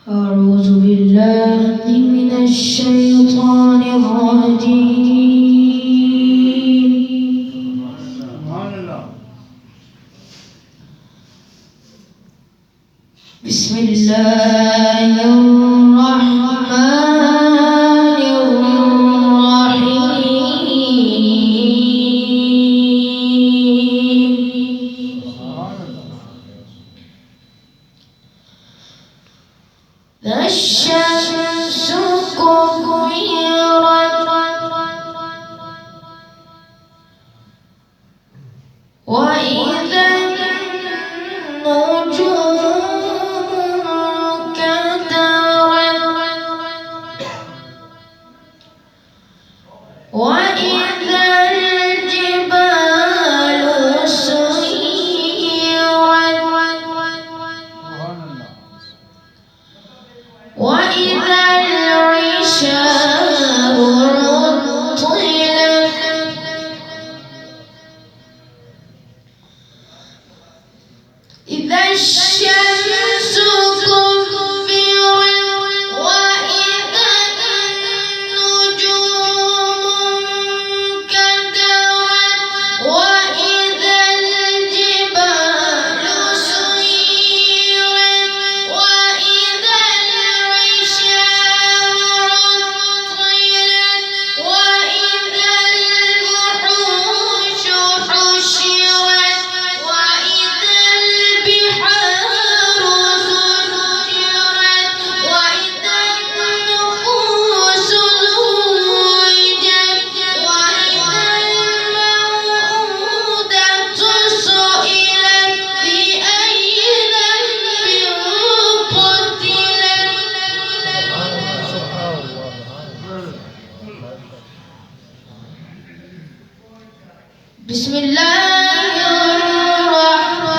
أعوذ بالله من الشيطان الرجيم. بسم الله الرحمن الرحيم. الشمس كورت وإذا النجوم كدرت وإذا الجبال سيرت وإذا العشار عطلت إذا الشمس كورت وإذا النجوم كدرت وإذا الجبال سيرت وإذا العشار عطلت وإذا الوحوش حشرت وإذا البحار سجرت وإذا النفوس زوجت وإذا الموءودة سئلت بأي ذنب قتلت. بسم الله الرحمن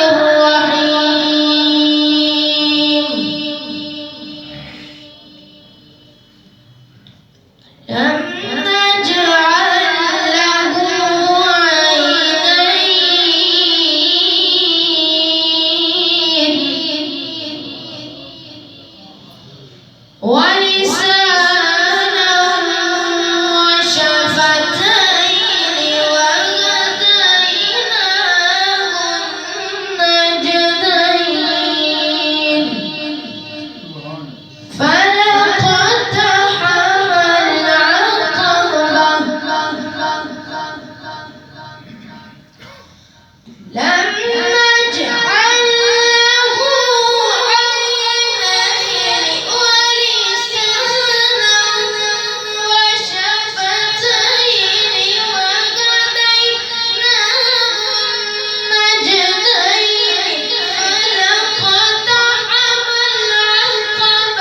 الرحيم. لم نجعل له عينين ولسانا وشفتين وهديناه النجدين فلاقتحم العقبة لم نجعل له عينين ولسانا وشفتين وهديناه النجدين فلاقتحم العقبة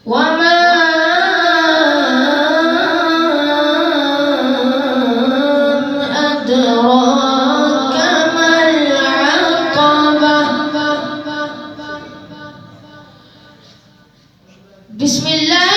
وما أدراك ما العقبة وما أدراك ما العقبة. بسم الله